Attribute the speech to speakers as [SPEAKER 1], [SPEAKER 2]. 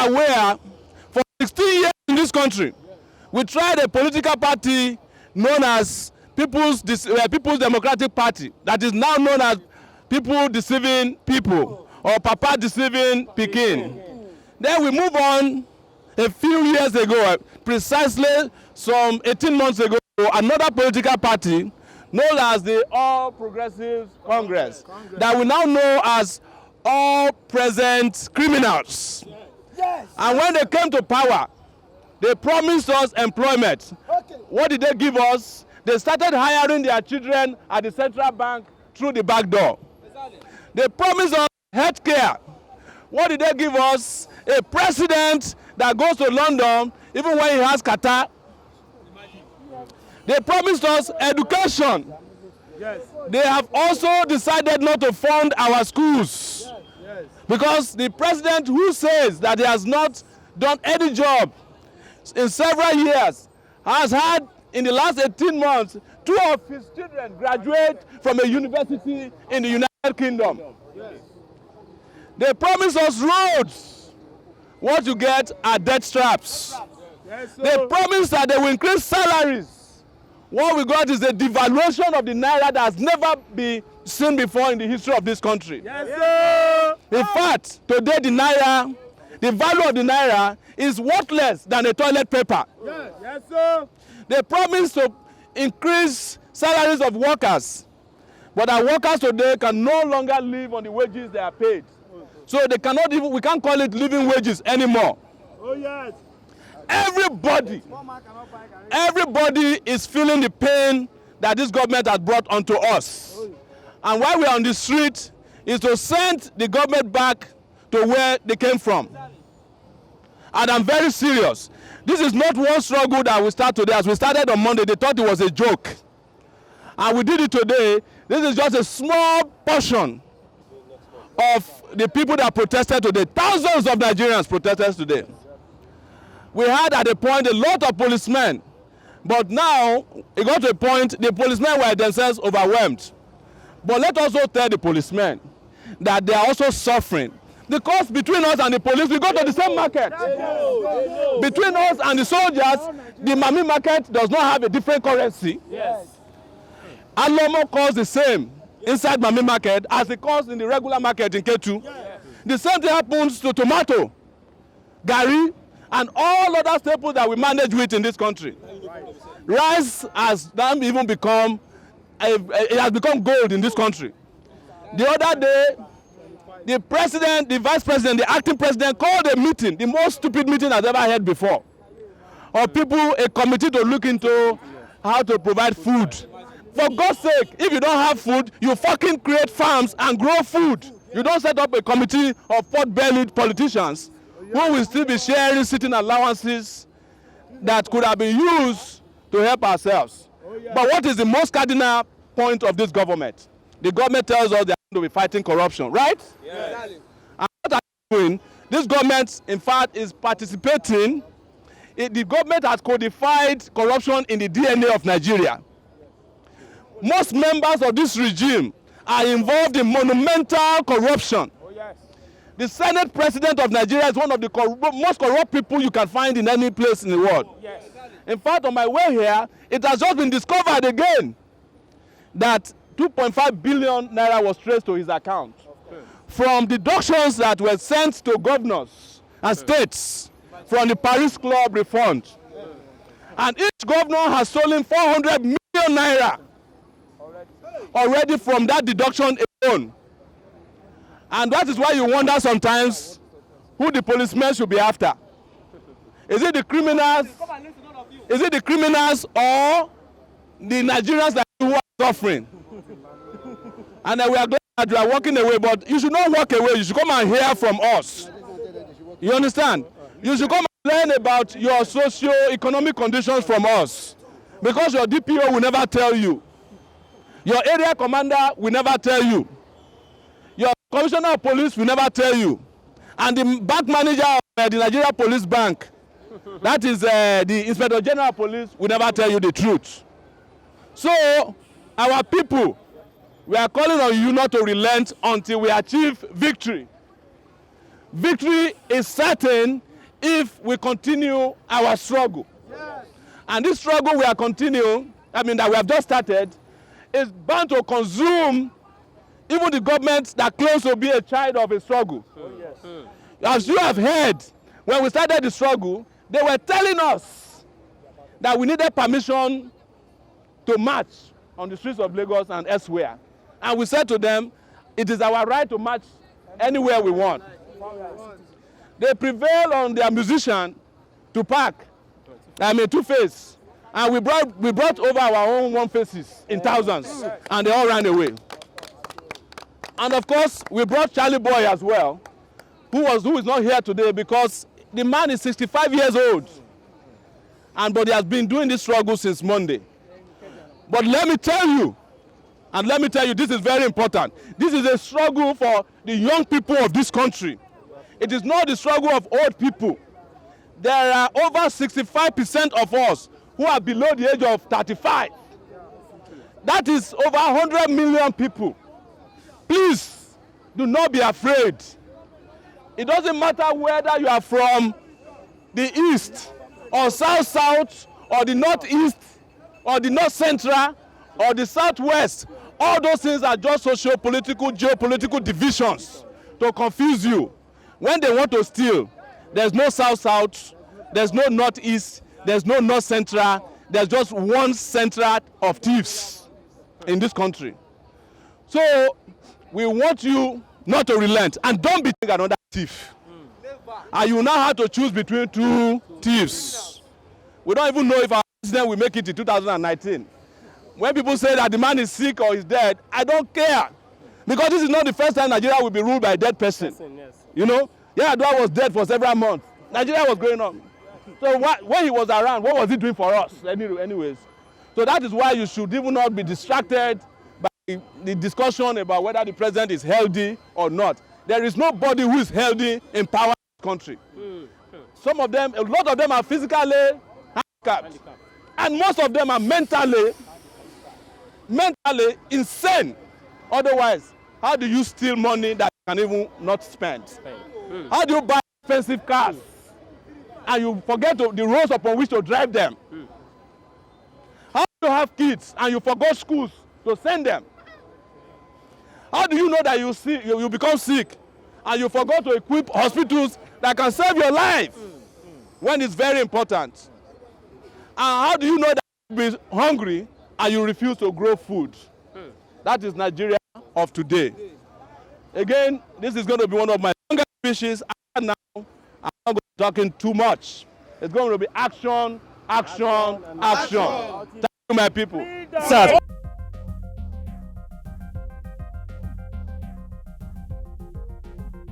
[SPEAKER 1] aware, for 16 years in this country, we tried a political party known as People's Democratic Party, that is now known as People Deceiving People, or Papa Deceiving Pekin. Then we move on a few years ago, precisely some 18 months ago, another political party known as the All Progressives Congress, that we now know as All Present Criminals. Yes. And when they came to power, they promised us employment. Okay. What did they give us? They started hiring their children at the central bank through the back door. Exactly. They promised us health care. What did they give us? A president that goes to London even when he has catarrh. They promised us education. Yes. They have also decided not to fund our schools. Yes. Yes. Because the president who says that he has not done any job in several years has had, in the last 18 months, 2 of his children graduate from a university in the United Kingdom. Yes. They promised us roads. What you get are death traps. Yes, they promised that they will increase salaries. What we got is a devaluation of the naira that has never been seen before in the history of this country. Yes, sir. In fact, today the naira, the value of the naira is worthless than a toilet paper. Yes, yes, sir. They promised to increase salaries of workers, but our workers today can no longer live on the wages they are paid. So they cannot even, we can't call it living wages anymore. Oh yes. Everybody is feeling the pain that this government has brought onto us. And why we are on the street is to send the government back to where they came from. And I'm very serious. This is not one struggle that we start today. As we started on Monday, they thought it was a joke. And we did it today. This is just a small portion of the people that protested today. Thousands of Nigerians protested today. We had at a point a lot of policemen, but now it got to a point the policemen were themselves overwhelmed. But let us also tell the policemen that they are also suffering, because between us and the police we go to the same market. Between us and the soldiers, the Mami market does not have a different currency. Yes. Alomo costs the same inside Mami market as it costs in the regular market in Ketu. Yes. The same thing happens to tomato, gari, and all other staples that we manage with in this country. Rice has now even become, it has become gold in this country. The other day, the president, the vice president, the acting president called a meeting, the most stupid meeting I've ever had before, of people, a committee to look into how to provide food. For God's sake, if you don't have food, you fucking create farms and grow food. You don't set up a committee of pot-bellied politicians who will still be sharing sitting allowances that could have been used to help ourselves. But what is the most cardinal point of this government? The government tells us they are going to be fighting corruption, right? Yes. And what are they doing? This government, in fact, is participating. The government has codified corruption in the DNA of Nigeria. Most members of this regime are involved in monumental corruption. The Senate President of Nigeria is one of the most corrupt people you can find in any place in the world. Yes. In fact, on my way here, it has just been discovered again that 2.5 billion naira was traced to his account from deductions that were sent to governors and states from the Paris Club refund. And each governor has stolen 400 million naira already from that deduction alone. And that is why you wonder sometimes who the policemen should be after. Is it the criminals? Is it the criminals or the Nigerians that who are suffering? And we are glad that you are walking away, but you should not walk away. You should come and hear from us. You understand? You should come and learn about your socio-economic conditions from us. Because your DPO will never tell you. Your area commander will never tell you. Your commissioner of police will never tell you. And the bank manager of the Nigeria Police Bank, that is the Inspector General of Police, will never tell you the truth. So, our people, we are calling on you not to relent until we achieve victory. Victory is certain if we continue our struggle. Yes. And this struggle we are continuing, that we have just started, is bound to consume even the government that claims to be a child of a struggle. Oh, yes. As you have heard, when we started the struggle, they were telling us that we needed permission to march on the streets of Lagos and elsewhere. And we said to them, it is our right to march anywhere we want. They prevailed on their musician to pack, Two-Face. And we brought over our own One-Faces in thousands, and they all ran away. And of course, we brought Charlie Boy as well, who is not here today because the man is 65 years old. But he has been doing this struggle since Monday. But let me tell you, this is very important. This is a struggle for the young people of this country. It is not the struggle of old people. There are over 65% of us who are below the age of 35. That is over 100 million people. Please, do not be afraid. It doesn't matter whether you are from the east or south, or the northeast, or the north central, or the southwest. All those things are just socio-political, geopolitical divisions to confuse you. When they want to steal, there's no south, there's no northeast, there's no north central, there's just one central of thieves in this country. So we want you not to relent, and don't be another thief. And you now have to choose between two thieves. We don't even know if our president will make it in 2019. When people say that the man is sick or is dead, I don't care. Because this is not the first time Nigeria will be ruled by a dead person. You know, Yar'Adua was dead for several months. Nigeria was going on. So when he was around, what was he doing for us anyways? So that is why you should even not be distracted by the discussion about whether the president is healthy or not. There is nobody who is healthy in power in this country. A lot of them are physically handicapped. And most of them are mentally insane. Otherwise, how do you steal money that you can even not spend? How do you buy expensive cars and you forget the roads upon which to drive them? How do you have kids and you forgot schools to send them? How do you know that you become sick and you forgot to equip hospitals that can save your life when it's very important? And how do you know that you'll be hungry and you refuse to grow food? That is Nigeria of today. Again, this is going to be one of my longest speeches. Now, I'm not going to be talking too much. It's going to be action, action, action. Thank you, my people.
[SPEAKER 2] Sir.